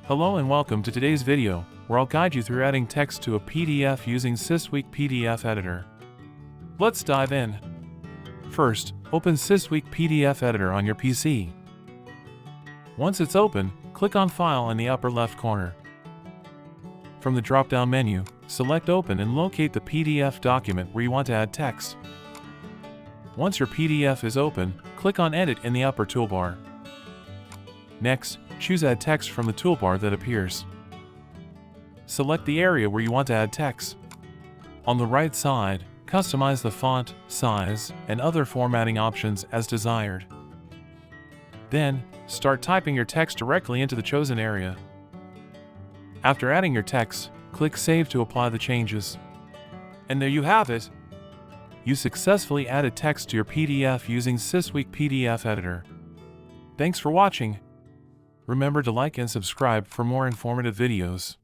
Hello and welcome to today's video, where I'll guide you through adding text to a PDF using Systweak PDF Editor. Let's dive in. First, open Systweak PDF Editor on your PC. Once it's open, click on File in the upper left corner. From the drop-down menu, select Open and locate the PDF document where you want to add text. Once your PDF is open, click on Edit in the upper toolbar. Next, choose Add Text from the toolbar that appears. Select the area where you want to add text. On the right side, customize the font, size, and other formatting options as desired. Then, start typing your text directly into the chosen area. After adding your text, click Save to apply the changes. And there you have it! You successfully added text to your PDF using Systweak PDF Editor. Thanks for watching. Remember to like and subscribe for more informative videos.